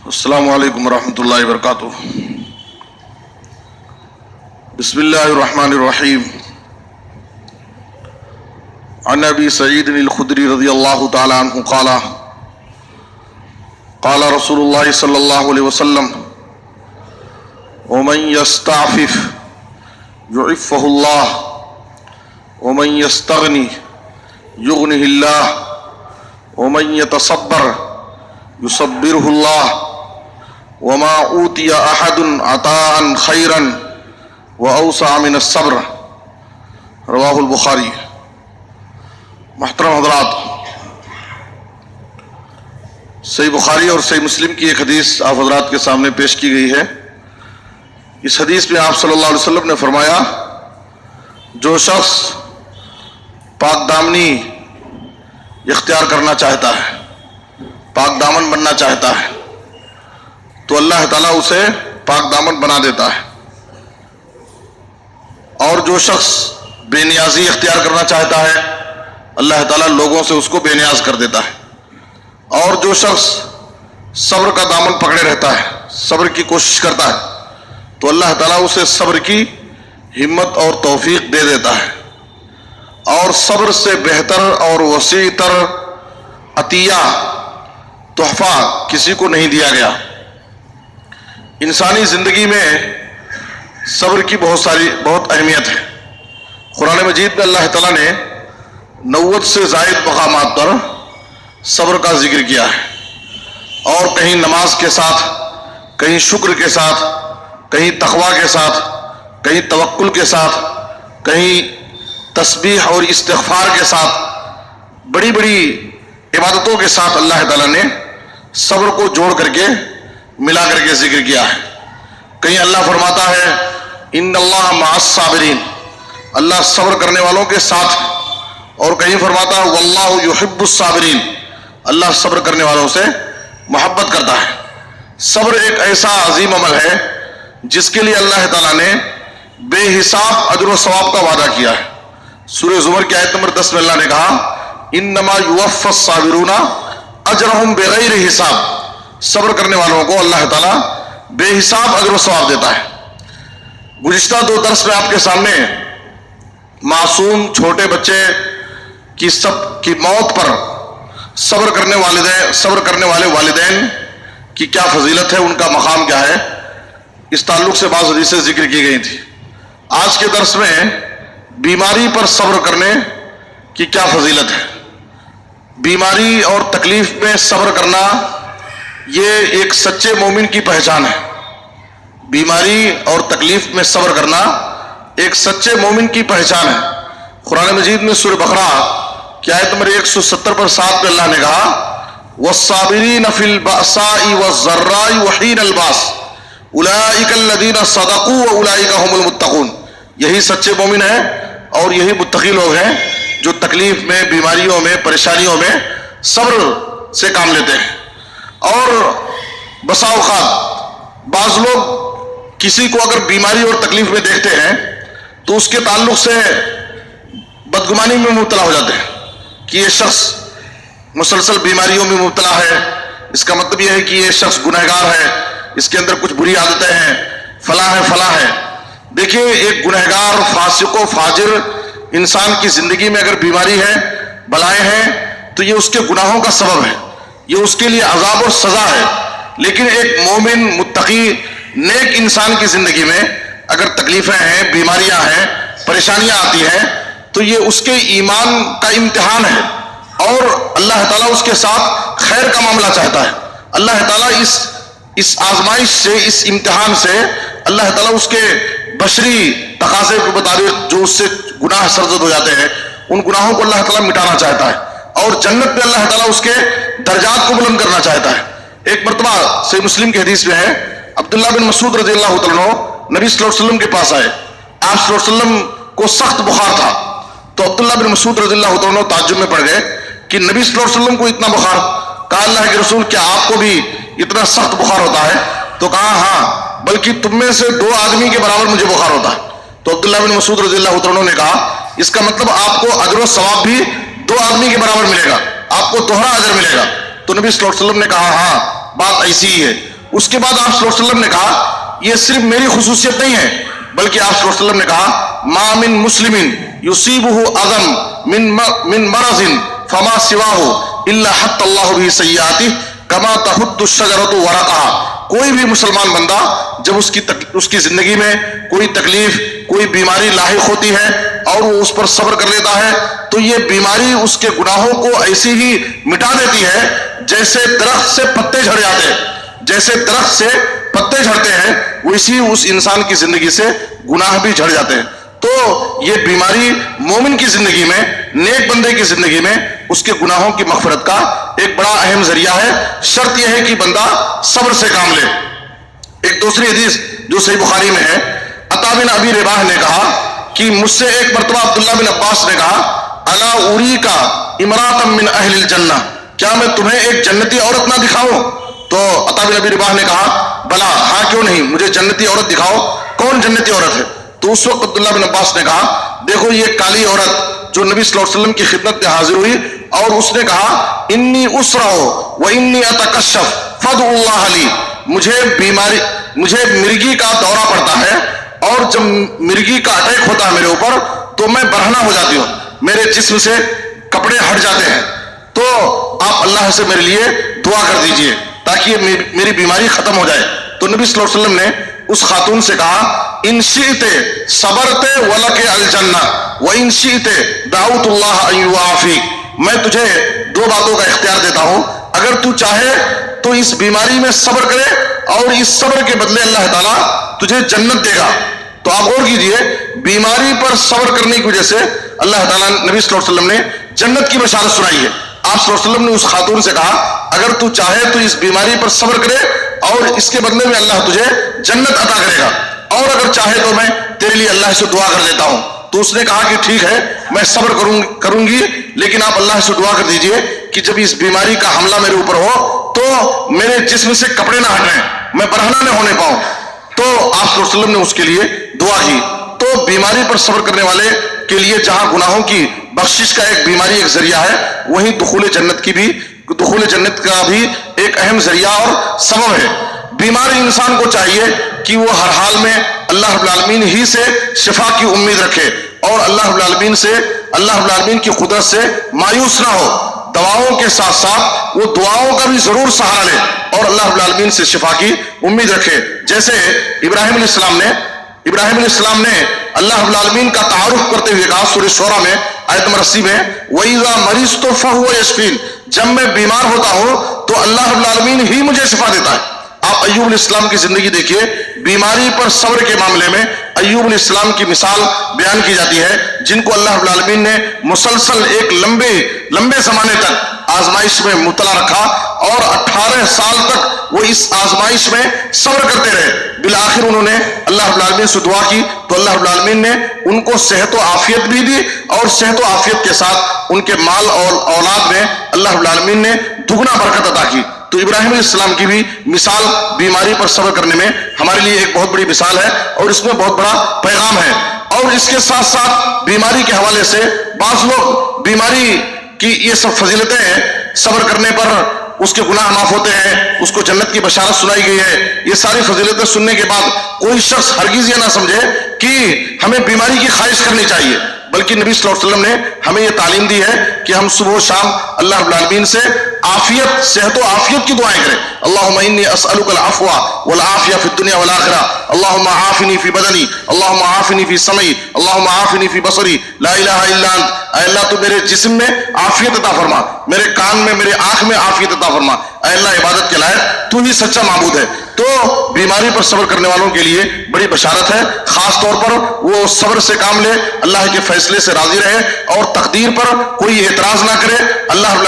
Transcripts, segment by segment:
السلام علیکم ورحمۃ اللہ وبرکاتہ۔ بسم اللہ الرحمن الرحیم۔ عن ابی سعید الخدری رضی اللہ تعالی عنہ قال قال رسول اللہ صلی اللہ علیہ وسلم ومن یستعفف یعفہ اللہ ومن یستغنی یغنہ اللہ ومن یتصبر یصبرہ اللہ وما اوتی احد عطاء خیرا واوسع من الصبر، رواہ البخاری۔ محترم حضرات، صحیح بخاری اور صحیح مسلم کی ایک حدیث آپ حضرات کے سامنے پیش کی گئی ہے۔ اس حدیث میں آپ صلی اللہ علیہ وسلم نے فرمایا، جو شخص پاک دامنی اختیار کرنا چاہتا ہے، پاک دامن بننا چاہتا ہے، تو اللہ تعالیٰ اسے پاک دامن بنا دیتا ہے، اور جو شخص بے نیازی اختیار کرنا چاہتا ہے اللہ تعالیٰ لوگوں سے اس کو بے نیاز کر دیتا ہے، اور جو شخص صبر کا دامن پکڑے رہتا ہے، صبر کی کوشش کرتا ہے، تو اللہ تعالیٰ اسے صبر کی ہمت اور توفیق دے دیتا ہے۔ اور صبر سے بہتر اور وسیع تر عطیہ، تحفہ کسی کو نہیں دیا گیا۔ انسانی زندگی میں صبر کی بہت اہمیت ہے۔ قرآن مجید میں اللہ تعالیٰ نے 90 سے زائد مقامات پر صبر کا ذکر کیا ہے، اور کہیں نماز کے ساتھ، کہیں شکر کے ساتھ، کہیں تقویٰ کے ساتھ، کہیں توکل کے ساتھ، کہیں تسبیح اور استغفار کے ساتھ، بڑی بڑی عبادتوں کے ساتھ اللہ تعالیٰ نے صبر کو جوڑ کر کے ملا کر کے ذکر کیا ہے۔ کہیں اللہ فرماتا ہے ان اللہ مع الصابرین، اللہ صبر کرنے والوں کے ساتھ ہے، اور کہیں فرماتا ہے واللہ یحب الصابرین، اللہ صبر کرنے والوں سے محبت کرتا ہے۔ صبر ایک ایسا عظیم عمل ہے جس کے لیے اللہ تعالیٰ نے بے حساب اجر و ثواب کا وعدہ کیا ہے۔ سورہ زمر کی آیت نمبر 10 میں اللہ نے کہا انما یوفی الصابرون اجرہم بغیر حساب، صبر کرنے والوں کو اللہ تعالیٰ بے حساب اجر و ثواب دیتا ہے۔ گزشتہ 2 درس میں آپ کے سامنے معصوم چھوٹے بچے کی موت پر صبر کرنے والے والدین کی کیا فضیلت ہے، ان کا مقام کیا ہے، اس تعلق سے بعض حدیثیں ذکر کی گئی تھی۔ آج کے درس میں بیماری پر صبر کرنے کی کیا فضیلت ہے۔ بیماری اور تکلیف میں صبر کرنا یہ ایک سچے مومن کی پہچان ہے۔ بیماری اور تکلیف میں صبر کرنا ایک سچے مومن کی پہچان ہے۔ قرآن مجید میں سورہ بقرہ کی آیت نمبر 170 پر 7 میں اللہ نے کہا وَالصَّابِرِينَ فِي الْبَأْسَاءِ وَالضَّرَّاءِ وَحِينَ الْبَأْسِ أُولَئِكَ الَّذِينَ صَدَقُوا وَأُولَئِكَ هُمُ الْمُتَّقُونَ، یہی سچے مومن ہیں اور یہی متقی لوگ ہیں جو تکلیف میں، بیماریوں میں، پریشانیوں میں صبر سے کام لیتے ہیں۔ اور بسا اوقات بعض لوگ کسی کو اگر بیماری اور تکلیف میں دیکھتے ہیں تو اس کے تعلق سے بدگمانی میں مبتلا ہو جاتے ہیں کہ یہ شخص مسلسل بیماریوں میں مبتلا ہے، اس کا مطلب یہ ہے کہ یہ شخص گنہگار ہے، اس کے اندر کچھ بری عادتیں ہیں، فلاں ہے فلاں ہے۔ دیکھیں، ایک گنہگار، فاسق و فاجر انسان کی زندگی میں اگر بیماری ہے، بلائیں ہیں، تو یہ اس کے گناہوں کا سبب ہے، یہ اس کے لیے عذاب اور سزا ہے۔ لیکن ایک مومن، متقی، نیک انسان کی زندگی میں اگر تکلیفیں ہیں، بیماریاں ہیں، پریشانیاں آتی ہیں، تو یہ اس کے ایمان کا امتحان ہے، اور اللہ تعالیٰ اس کے ساتھ خیر کا معاملہ چاہتا ہے۔ اللہ تعالیٰ اس آزمائش سے، اس امتحان سے اللہ تعالیٰ اس کے بشری تقاضے کے مطابق جو اس سے گناہ سرزد ہو جاتے ہیں، ان گناہوں کو اللہ تعالیٰ مٹانا چاہتا ہے، اور جنت میں اللہ تعالیٰ اس کے درجات کو بلند کرنا چاہتا ہے۔ ایک مرتبہ صحیح مسلم کی حدیث میں ہے، عبداللہ بن مسعود رضی اللہ تعالیٰ عنہ نبی صلی اللہ علیہ وسلم کے پاس آئے، آپ صلی اللہ علیہ وسلم کو سخت بخار تھا، تو عبداللہ بن مسعود رضی اللہ تعالیٰ عنہ تعجب میں پڑ گئے کہ نبی صلی اللہ علیہ وسلم کو اتنا بخار؟ کہا اللہ کے رسول کیا آپ کو بھی اتنا سخت بخار ہوتا ہے؟ تو کہا ہاں، بلکہ تم میں سے 2 آدمی کے برابر مجھے بخار ہوتا ہے۔ تو عبداللہ بن مسعود رضی اللہ عنہ نے کہا اس کا مطلب آپ کو اجر و ثواب بھی 2 آدمی کے برابر ملے گا، آپ کو دوہرا اجر ملے گا۔ تو نبی صلی اللہ علیہ وسلم نے کہا ہاں بات ایسی ہی ہے. اس کے بعد آپ صلی اللہ علیہ وسلم نے کہا یہ صرف میری خصوصیت نہیں ہے بلکہ آپ صلی اللہ علیہ وسلم نے کہا ما من مسلم یصیبہ اذى من مرض فما سواه الا حط اللہ به سیئاته کما تحط الشجرۃ ورقها. کوئی بھی مسلمان بندہ جب اس کی زندگی میں کوئی تکلیف کوئی بیماری لاحق ہوتی ہے اور وہ اس پر صبر کر لیتا ہے تو یہ بیماری اس کے گناہوں کو ایسی ہی مٹا دیتی ہے جیسے درخت سے پتے جھڑ جاتے ہیں. جیسے درخت سے پتے جھڑتے ہیں ویسی اس انسان کی زندگی سے گناہ بھی جھڑ جاتے ہیں. تو یہ بیماری مومن کی زندگی میں نیک بندے کی زندگی میں اس کے گناہوں کی مغفرت کا ایک بڑا اہم ذریعہ ہے. شرط یہ ہے کہ بندہ صبر سے کام لے. ایک دوسری حدیث جو صحیح بخاری میں ہے عطا بن ابی رباح نے کہا کہ مجھ سے ایک مرتبہ عبداللہ بن عباس نے کہا الا اریکا امراۃ من اہل الجنہ, کیا میں تمہیں ایک جنتی عورت نہ دکھاؤں؟ تو عطا بن ابی رباح نے کہا بلا, ہاں کیوں نہیں, مجھے جنتی عورت دکھاؤ. کون جنتی عورت ہے؟ تو اس وقت عبداللہ بن عباس نے کہا دیکھو یہ کالی عورت جو نبی صلی اللہ علیہ وسلم کی خدمت میں حاضر ہوئی اور اس نے کہا انی اسرع و انی اتکشف فادعوا اللہ لی, مجھے مرگی کا دورہ پڑتا ہے اور جب مرگی کا اٹیک ہوتا ہے میرے اوپر تو میں برہنہ ہو جاتی ہوں, میرے جسم سے کپڑے ہٹ جاتے ہیں, تو آپ اللہ سے میرے لیے دعا کر دیجئے تاکہ میری بیماری ختم ہو جائے. تو نبی صلی اللہ علیہ وسلم نے اس خاتون سے کہا ان شئت صبرت ولک الجنہ و ان شئت دعوت اللہ ان یعافیک, میں تجھے دو باتوں کا اختیار دیتا ہوں, اگر تو چاہے تو اس بیماری میں صبر کرے اور اس صبر کے بدلے اللہ تعالیٰ تجھے جنت دے گا. تو آپ غور کیجئے بیماری پر صبر کرنے کی وجہ سے اللہ تعالیٰ نبی صلی اللہ علیہ وسلم نے جنت کی بشارت سنائی ہے. آپ صلی اللہ علیہ وسلم نے اس خاتون سے کہا اگر تو چاہے تو اس بیماری پر صبر کرے اور اس کے بدلے میں اللہ تجھے جنت عطا کرے گا, اور اگر چاہے تو میں تیرے لیے اللہ سے دعا کر دیتا ہوں. تو اس نے کہا کہ ٹھیک ہے میں صبر کروں گی, لیکن آپ اللہ سے دعا کر دیجئے کہ جب اس بیماری کا حملہ میرے اوپر ہو تو میرے جسم سے کپڑے نہ ہٹیں, میں برہنہ نہ ہونے پاؤں. تو آپ صلی اللہ علیہ وسلم نے اس کے لیے دعا کی. تو بیماری پر صبر کرنے والے کے لیے جہاں گناہوں کی بخشش کا ایک بیماری ایک ذریعہ ہے, وہیں دخول جنت کا بھی ایک اہم ذریعہ اور سبب ہے. بیمار انسان کو چاہیے کہ وہ ہر حال میں اللہ رب العالمین ہی سے شفا کی امید رکھے اور اللہ رب العالمین کی قدرت سے مایوس نہ ہو. دواؤں کے ساتھ ساتھ وہ دعاؤں کا بھی ضرور سہارا لے اور اللہ رب العالمین سے شفا کی امید رکھے. جیسے ابراہیم علیہ السلام نے اللہ رب العالمین کا تعارف کرتے ہوئے کہا سورہ شورى میں آیت نمبر 80 میں وَإِذَا مَرِضْتُ فَهُوَ يَشْفِينِ, جب میں بیمار ہوتا ہوں تو اللہ رب العالمین ہی مجھے شفا دیتا ہے. آپ ایوب علیہ السلام کی زندگی دیکھیے, بیماری پر صبر کے معاملے میں ایوب علیہ السلام کی مثال بیان کی جاتی ہے, جن کو اللہ رب العالمین نے مسلسل ایک لمبے زمانے تک آزمائش میں مبتلا رکھا اور 18 سال تک وہ اس آزمائش میں صبر کرتے رہے. بالآخر انہوں نے اللہ رب العالمین سے دعا کی تو اللہ رب العالمین نے ان کو صحت و عافیت بھی دی اور صحت و عافیت کے ساتھ ان کے مال اور اولاد میں اللہ رب العالمین نے دگنا برکت عطا کی. تو ابراہیم علیہ السلام کی بھی مثال بیماری پر صبر کرنے میں ہمارے لیے ایک بہت بڑی مثال ہے اور اس میں بہت بڑا پیغام ہے. اور اس کے ساتھ ساتھ بیماری کے حوالے سے بعض لوگ بیماری کی یہ سب فضیلتیں ہیں, صبر کرنے پر اس کے گناہ معاف ہوتے ہیں, اس کو جنت کی بشارت سنائی گئی ہے, یہ ساری فضیلتیں سننے کے بعد کوئی شخص ہرگز یہ نہ سمجھے کہ ہمیں بیماری کی خواہش کرنی چاہیے, بلکہ نبی صلی اللہ علیہ وسلم نے ہمیں یہ تعلیم دی ہے کہ ہم صبح و شام اللہ رب العالمین سے عافیت, صحت و عافیت کی دعائیں کریں. اللہم انی اسألک العفو والعافیہ فی الدنیا والآخرہ, اللہم عافنی فی بدنی, اللہم عافنی فی سمعی, اللہم عافنی فی بصری, لا الہ الا انت. اے اللہ تو میرے جسم میں عافیت عطا فرما, میرے کان میں میرے آنکھ میں عافیت عطا فرما. اے اللہ عبادت کے لائق تو ہی سچا معبود ہے. تو بیماری پر صبر کرنے والوں کے لیے بڑی بشارت ہے, خاص طور پر وہ صبر سے کام لے, اللہ کے فیصلے سے راضی رہے اور تقدیر پر کوئی اعتراض نہ کرے, اللہ رب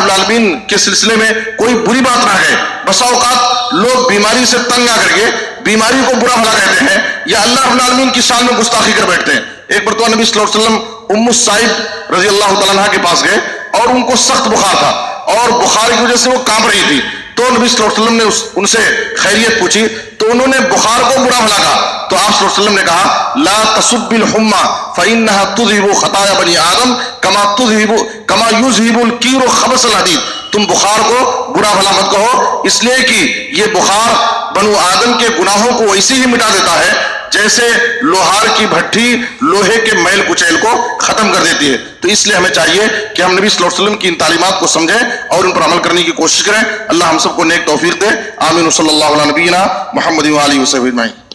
العالمین کے سلسلے میں کوئی بری بات نہ کہے. بسا اوقات لوگ بیماری سے تنگ آ کر کے بیماری کو برا بھلا کہتے ہیں یا اللہ رب العالمین کی شان میں گستاخی کر بیٹھتے ہیں. ایک مرتبہ نبی صلی اللہ علیہ وسلم ام الصائب رضی اللہ تعالیٰ عنہ کے پاس گئے اور ان کو سخت بخار تھا اور بخار کی وجہ سے وہ کانپ رہی تھی. تو نبی صلی اللہ علیہ وسلم نے ان سے خیریت پوچھی تو انہوں نے بخار کو برا بھلا کہا. تو آپ صلی اللہ علیہ وسلم نے کہا لا تسب الحمى فإنها تذهب خطايا بني آدم كما يذهب الكير خبث الحديد. تم بخار کو برا بھلا مت کہو، اس لیے کہ یہ بخار بنو آدم کے گناہوں کو ویسے ہی مٹا دیتا ہے جیسے لوہار کی بھٹی لوہے کے میل کچیل کو ختم کر دیتی ہے۔ تو اس لیے ہمیں چاہیے کہ ہم نبی صلی اللہ علیہ وسلم کی ان تعلیمات کو سمجھیں اور ان پر عمل کرنے کی کوشش کریں۔ اللہ ہم سب کو نیک توفیق دے، آمین۔ صلی اللہ علیہ نبینا محمد و آلہ وصحبہ اجمعین۔